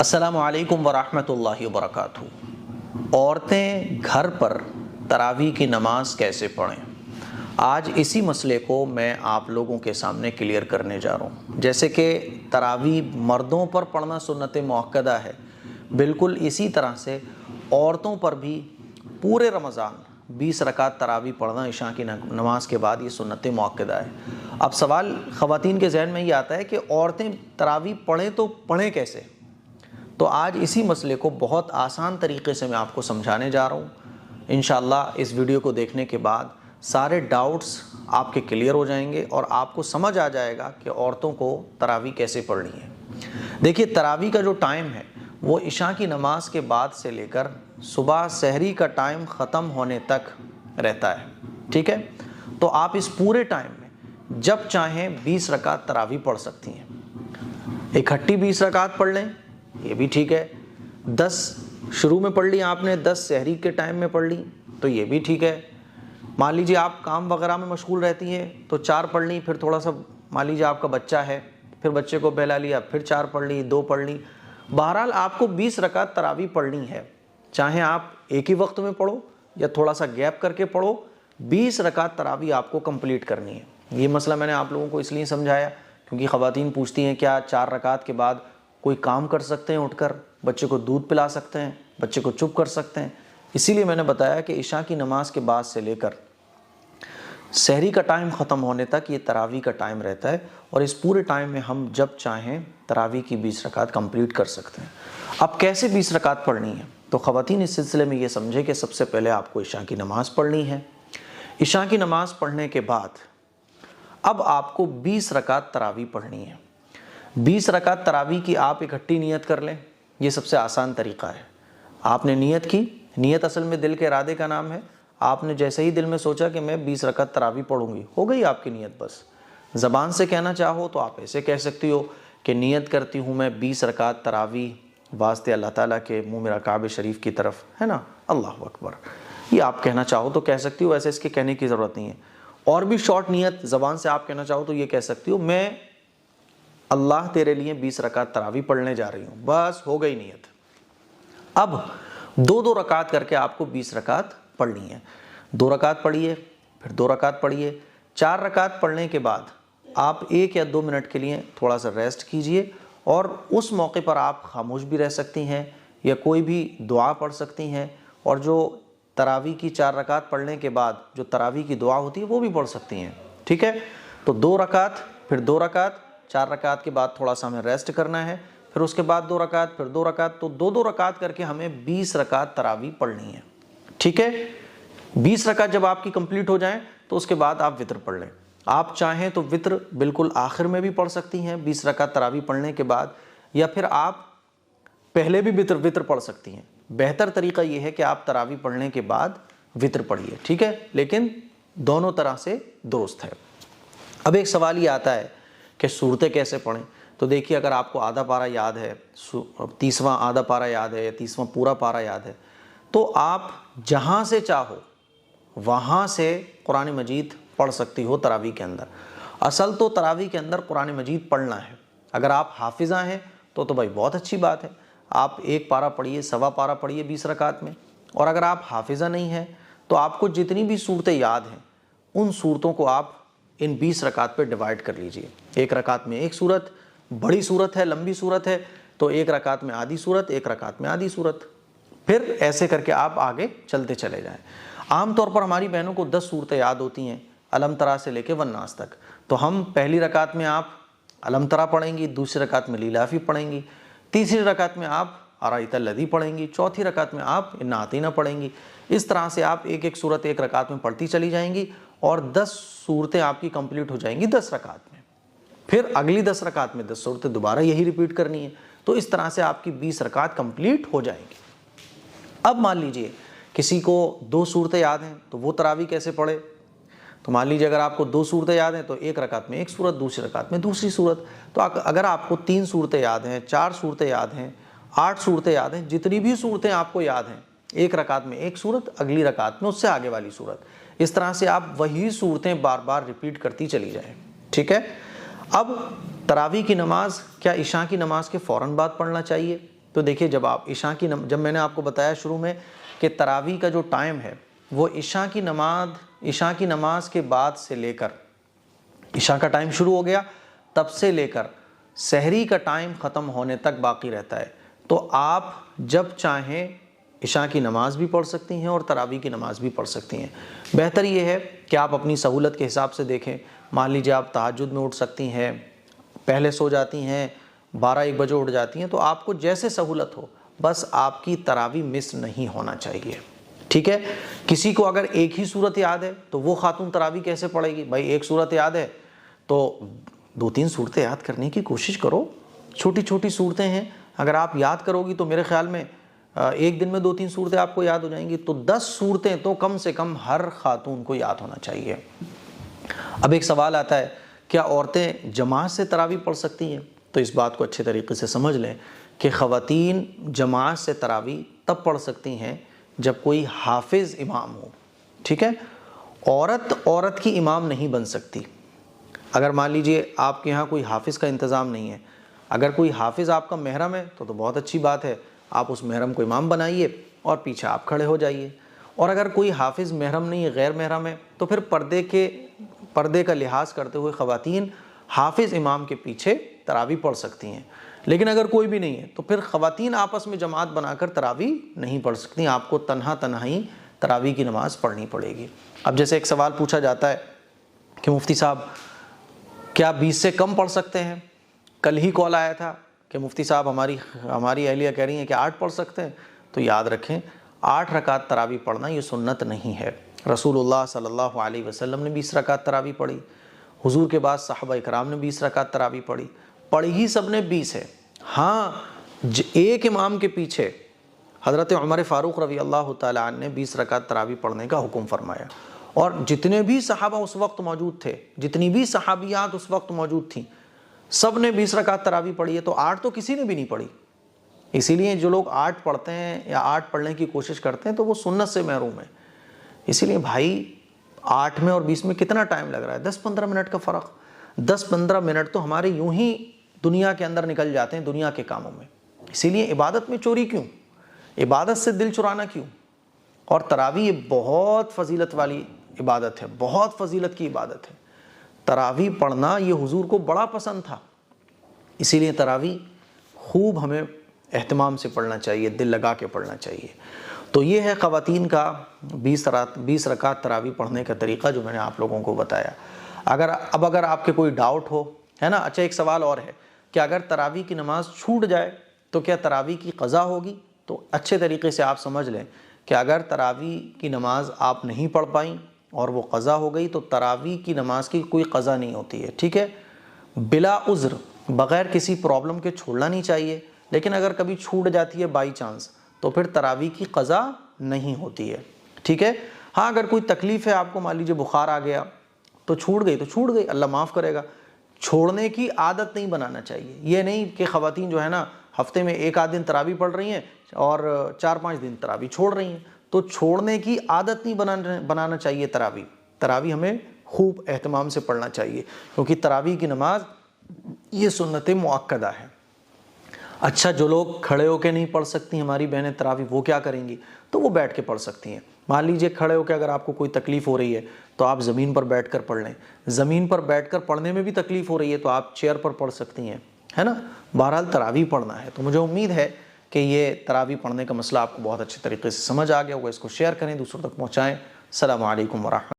السلام علیکم ورحمۃ اللہ وبرکاتہ۔ عورتیں گھر پر تراویح کی نماز کیسے پڑھیں؟ آج اسی مسئلے کو میں آپ لوگوں کے سامنے کلیئر کرنے جا رہا ہوں۔ جیسے کہ تراویح مردوں پر پڑھنا سنت مؤکدہ ہے، بالکل اسی طرح سے عورتوں پر بھی پورے رمضان 20 رکعت تراویح پڑھنا عشاء کی نماز کے بعد یہ سنت مؤکدہ ہے۔ اب سوال خواتین کے ذہن میں یہ آتا ہے کہ عورتیں تراویح پڑھیں تو پڑھیں کیسے؟ تو آج اسی مسئلے کو بہت آسان طریقے سے میں آپ کو سمجھانے جا رہا ہوں۔ انشاءاللہ اس ویڈیو کو دیکھنے کے بعد سارے ڈاؤٹس آپ کے کلیئر ہو جائیں گے اور آپ کو سمجھ آ جائے گا کہ عورتوں کو تراویح کیسے پڑھنی ہے۔ دیکھیے، تراویح کا جو ٹائم ہے وہ عشاء کی نماز کے بعد سے لے کر صبح سحری کا ٹائم ختم ہونے تک رہتا ہے، ٹھیک ہے؟ تو آپ اس پورے ٹائم میں جب چاہیں 20 رکعت تراویح پڑھ سکتی ہیں۔ اکٹھی 20 رکعت پڑھ لیں، یہ بھی ٹھیک ہے۔ 10 شروع میں پڑھ لی آپ نے، 10 سحری کے ٹائم میں پڑھ لی تو یہ بھی ٹھیک ہے۔ مان لیجیے آپ کام وغیرہ میں مشغول رہتی ہیں تو 4 پڑھ لی، پھر تھوڑا سا مان لیجیے آپ کا بچہ ہے، پھر بچے کو بہلا لیا، پھر 4 پڑھ لی، 2 پڑھ لی۔ بہرحال آپ کو 20 رکعت تراویح پڑھنی ہے، چاہے آپ ایک ہی وقت میں پڑھو یا تھوڑا سا گیپ کر کے پڑھو، 20 رکعت تراویح آپ کو کمپلیٹ کرنی ہے۔ یہ مسئلہ میں نے آپ لوگوں کو اس لیے سمجھایا کیونکہ خواتین پوچھتی ہیں کیا 4 رکعت کے بعد کوئی کام کر سکتے ہیں، اٹھ کر بچے کو دودھ پلا سکتے ہیں، بچے کو چپ کر سکتے ہیں؟ اسی لیے میں نے بتایا کہ عشاء کی نماز کے بعد سے لے کر سحری کا ٹائم ختم ہونے تک یہ تراویح کا ٹائم رہتا ہے، اور اس پورے ٹائم میں ہم جب چاہیں تراویح کی 20 رکعت کمپلیٹ کر سکتے ہیں۔ اب کیسے 20 رکعت پڑھنی ہے؟ تو خواتین اس سلسلے میں یہ سمجھے کہ سب سے پہلے آپ کو عشاء کی نماز پڑھنی ہے۔ عشاء کی نماز پڑھنے کے بعد اب آپ کو 20 رکعت تراویح پڑھنی ہے۔ 20 رکعت تراویح کی آپ اکٹھی نیت کر لیں، یہ سب سے آسان طریقہ ہے۔ آپ نے نیت کی، نیت اصل میں دل کے ارادے کا نام ہے۔ آپ نے جیسے ہی دل میں سوچا کہ میں 20 رکعت تراویح پڑھوں گی، ہو گئی آپ کی نیت۔ بس زبان سے کہنا چاہو تو آپ ایسے کہہ سکتی ہو کہ نیت کرتی ہوں میں 20 رکعت تراویح واسطے اللہ تعالیٰ کے، منہ میرا کعبہ شریف کی طرف ہے نا، اللہ اکبر، یہ آپ کہنا چاہو تو کہہ سکتی ہو، ایسے اس کے کہنے کی ضرورت نہیں ہے۔ اور بھی شارٹ نیت زبان سے آپ کہنا چاہو تو یہ کہہ سکتی ہو میں اللہ تیرے لیے 20 رکعت تراویح پڑھنے جا رہی ہوں، بس ہو گئی نیت۔ اب 2 رکعت کر کے آپ کو 20 رکعت پڑھنی ہے۔ 2 رکعت پڑھیے، پھر 2 رکعت پڑھیے۔ 4 رکعت پڑھنے کے بعد آپ 1 یا 2 منٹ کے لیے تھوڑا سا ریسٹ کیجئے، اور اس موقع پر آپ خاموش بھی رہ سکتی ہیں یا کوئی بھی دعا پڑھ سکتی ہیں، اور جو تراویح کی 4 رکعت پڑھنے کے بعد جو تراویح کی دعا ہوتی ہے وہ بھی پڑھ سکتی ہیں، ٹھیک ہے؟ تو 2 رکعت، پھر 2 رکعت، 4 رکعت کے بعد تھوڑا سا ہمیں ریسٹ کرنا ہے، پھر اس کے بعد 2 رکعت، پھر 2 رکعت، تو 2 رکعت کر کے ہمیں 20 رکعت تراویح پڑھنی ہے، ٹھیک ہے؟ 20 رکعت جب آپ کی کمپلیٹ ہو جائیں تو اس کے بعد آپ وطر پڑھ لیں۔ آپ چاہیں تو وطر بالکل آخر میں بھی پڑھ سکتی ہیں 20 رکعت تراویح پڑھنے کے بعد، یا پھر آپ پہلے بھی وطر پڑھ سکتی ہیں۔ بہتر طریقہ یہ ہے کہ آپ تراویح پڑھنے کے بعد وطر پڑھیے، ٹھیک ہے؟ لیکن دونوں طرح سے درست ہے۔ اب ایک سوال یہ آتا ہے کہ صورتیں کیسے پڑھیں؟ تو دیکھیے، اگر آپ کو آدھا پارہ یاد ہے، 30واں آدھا پارہ یاد ہے یا 30واں پورا پارہ یاد ہے، تو آپ جہاں سے چاہو وہاں سے قرآن مجید پڑھ سکتی ہو تراویح کے اندر۔ اصل تو تراویح کے اندر قرآن مجید پڑھنا ہے۔ اگر آپ حافظہ ہیں تو بھائی بہت اچھی بات ہے، آپ 1 پارہ پڑھیے، سوا پارہ پڑھیے 20 رکعت میں۔ اور اگر آپ حافظہ نہیں ہیں تو آپ کو جتنی بھی صورتیں یاد ہیں ان صورتوں کو آپ ان 20 رکعت پہ ڈیوائڈ کر لیجئے۔ 1 رکعت میں 1 صورت، بڑی صورت ہے، لمبی صورت ہے تو 1 رکعت میں آدھی صورت، 1 رکعت میں آدھی صورت، پھر ایسے کر کے آپ آگے چلتے چلے جائیں۔ عام طور پر ہماری بہنوں کو 10 صورتیں یاد ہوتی ہیں، الم ترا سے لے کے والناس تک، تو ہم پہلی رکعت میں آپ الم ترا پڑھیں گی، دوسری رکعت میں لیلافی پڑھیں گی، تیسری رکعت میں آپ ارایت الذی پڑھیں گی، چوتھی رکعت میں آپ انا اعطینہ پڑھیں گی۔ اس طرح سے آپ ایک صورت 1 رکعت میں پڑھتی چلی جائیں گی، اور 10 صورتیں آپ کی کمپلیٹ ہو جائیں گی 10 رکعت میں۔ پھر اگلی 10 رکعت میں 10 صورتیں دوبارہ یہی ریپیٹ کرنی ہے، تو اس طرح سے آپ کی 20 رکعت کمپلیٹ ہو جائیں گی۔ اب مان لیجئے کسی کو 2 صورتیں یاد ہیں تو وہ تراویح کیسے پڑھے؟ تو مان لیجئے اگر آپ کو 2 صورتیں یاد ہیں تو 1 رکعت میں 1 صورت، دوسری رکعت میں دوسری صورت۔ تو اگر آپ کو 3 صورتیں یاد ہیں، 4 صورتیں یاد ہیں، 8 صورتیں یاد ہیں، جتنی بھی صورتیں آپ کو یاد ہیں، 1 رکعت میں 1 صورت، اگلی رکعت میں اس سے آگے والی صورت، اس طرح سے آپ وہی صورتیں بار بار ریپیٹ کرتی چلی جائیں، ٹھیک ہے؟ اب تراویح کی نماز کیا عشاء کی نماز کے فوراً بعد پڑھنا چاہیے؟ تو دیکھیے جب میں نے آپ کو بتایا شروع میں کہ تراویح کا جو ٹائم ہے وہ عشاء کی نماز کے بعد سے لے کر عشاء کا ٹائم شروع ہو گیا تب سے لے کر سحری کا ٹائم ختم ہونے تک باقی رہتا ہے، تو آپ جب چاہیں عشاء کی نماز بھی پڑھ سکتی ہیں اور تراویح کی نماز بھی پڑھ سکتی ہیں۔ بہتر یہ ہے کہ آپ اپنی سہولت کے حساب سے دیکھیں، مان لیجیے آپ تہجد میں اٹھ سکتی ہیں، پہلے سو جاتی ہیں، 12-1 بجے اٹھ جاتی ہیں، تو آپ کو جیسے سہولت ہو، بس آپ کی تراویح مس نہیں ہونا چاہیے، ٹھیک ہے۔ کسی کو اگر ایک ہی صورت یاد ہے تو وہ خاتون تراویح کیسے پڑھے گی؟ بھائی ایک صورت یاد ہے تو 2-3 صورتیں یاد کرنے کی کوشش کرو، چھوٹی چھوٹی صورتیں ہیں، اگر آپ یاد کرو گی تو میرے خیال میں ایک دن میں 2-3 صورتیں آپ کو یاد ہو جائیں گی، تو 10 صورتیں تو کم سے کم ہر خاتون کو یاد ہونا چاہیے۔ اب ایک سوال آتا ہے، کیا عورتیں جماعت سے تراویح پڑھ سکتی ہیں؟ تو اس بات کو اچھے طریقے سے سمجھ لیں کہ خواتین جماعت سے تراویح تب پڑھ سکتی ہیں جب کوئی حافظ امام ہو، ٹھیک ہے۔ عورت کی امام نہیں بن سکتی۔ اگر مان لیجئے آپ کے یہاں کوئی حافظ کا انتظام نہیں ہے، اگر کوئی حافظ آپ کا محرم ہے تو بہت اچھی بات ہے، آپ اس محرم کو امام بنائیے اور پیچھے آپ کھڑے ہو جائیے۔ اور اگر کوئی حافظ محرم نہیں ہے، غیر محرم ہے، تو پھر پردے کا لحاظ کرتے ہوئے خواتین حافظ امام کے پیچھے تراویح پڑھ سکتی ہیں۔ لیکن اگر کوئی بھی نہیں ہے تو پھر خواتین آپس میں جماعت بنا کر تراویح نہیں پڑھ سکتی، آپ کو تنہائی تراویح کی نماز پڑھنی پڑے گی۔ اب جیسے ایک سوال پوچھا جاتا ہے کہ مفتی صاحب کیا 20 سے کم پڑھ سکتے ہیں؟ کل ہی کال آیا تھا کہ مفتی صاحب ہماری اہلیہ کہہ رہی ہیں کہ 8 پڑھ سکتے ہیں، تو یاد رکھیں 8 رکعت تراویح پڑھنا یہ سنت نہیں ہے۔ رسول اللہ صلی اللہ علیہ وسلم نے 20 رکعت تراویح پڑھی، حضور کے بعد صحابہ کرام نے 20 رکعت تراویح پڑھی ہی سب نے 20 ہے۔ ہاں ایک امام کے پیچھے حضرت عمر فاروق رضی اللہ تعالیٰ عنہ نے 20 رکعت تراویح پڑھنے کا حکم فرمایا، اور جتنے بھی صحابہ اس وقت موجود تھے، جتنی بھی صحابیات اس وقت موجود تھیں، سب نے 20 رکعت تراویح پڑھی ہے، تو 8 تو کسی نے بھی نہیں پڑھی۔ اسی لیے جو لوگ 8 پڑھتے ہیں یا 8 پڑھنے کی کوشش کرتے ہیں تو وہ سنت سے محروم ہیں۔ اسی لیے بھائی 8 میں اور 20 میں کتنا ٹائم لگ رہا ہے؟ 10-15 منٹ کا فرق۔ 10-15 منٹ تو ہمارے یوں ہی دنیا کے اندر نکل جاتے ہیں، دنیا کے کاموں میں۔ اسی لیے عبادت میں چوری کیوں؟ عبادت سے دل چرانا کیوں؟ اور تراویح یہ بہت فضیلت والی عبادت ہے، بہت فضیلت کی عبادت ہے۔ تراویح پڑھنا یہ حضور کو بڑا پسند تھا، اسی لیے تراویح خوب ہمیں اہتمام سے پڑھنا چاہیے، دل لگا کے پڑھنا چاہیے۔ تو یہ ہے خواتین کا 20 رکعت تراویح پڑھنے کا طریقہ جو میں نے آپ لوگوں کو بتایا۔ اگر آپ کے کوئی ڈاؤٹ ہو، ہے نا۔ اچھا ایک سوال اور ہے کہ اگر تراویح کی نماز چھوٹ جائے تو کیا تراویح کی قضا ہوگی؟ تو اچھے طریقے سے آپ سمجھ لیں کہ اگر تراویح کی نماز آپ نہیں پڑھ پائیں اور وہ قضا ہو گئی تو تراویح کی نماز کی کوئی قضا نہیں ہوتی ہے، ٹھیک ہے۔ بلا عذر، بغیر کسی پرابلم کے چھوڑنا نہیں چاہیے، لیکن اگر کبھی چھوٹ جاتی ہے بائی چانس تو پھر تراویح کی قضا نہیں ہوتی ہے، ٹھیک ہے۔ ہاں اگر کوئی تکلیف ہے آپ کو، مان لیجیے بخار آ گیا تو چھوٹ گئی، اللہ معاف کرے گا۔ چھوڑنے کی عادت نہیں بنانا چاہیے۔ یہ نہیں کہ خواتین جو ہے نا ہفتے میں 1-8 دن تراویح پڑھ رہی ہیں اور 4-5 دن تراویح چھوڑ رہی ہیں، تو چھوڑنے کی عادت نہیں بنانا چاہیے۔ تراویح ہمیں خوب اہتمام سے پڑھنا چاہیے، کیونکہ تراویح کی نماز یہ سنت مؤکدہ ہے۔ اچھا جو لوگ کھڑے ہو کے نہیں پڑھ سکتی ہماری بہنیں تراویح، وہ کیا کریں گی؟ تو وہ بیٹھ کے پڑھ سکتی ہیں۔ مان لیجئے کھڑے ہو کے اگر آپ کو کوئی تکلیف ہو رہی ہے تو آپ زمین پر بیٹھ کر پڑھ لیں، زمین پر بیٹھ کر پڑھنے میں بھی تکلیف ہو رہی ہے تو آپ چیئر پر پڑھ سکتی ہیں، ہے نا۔ بہرحال تراویح پڑھنا ہے، تو مجھے امید ہے کہ یہ تراویح پڑھنے کا مسئلہ آپ کو بہت اچھے طریقے سے سمجھ آ گیا ہوگا۔ اس کو شیئر کریں، دوسروں تک پہنچائیں۔ السلام علیکم ورحمۃ اللہ۔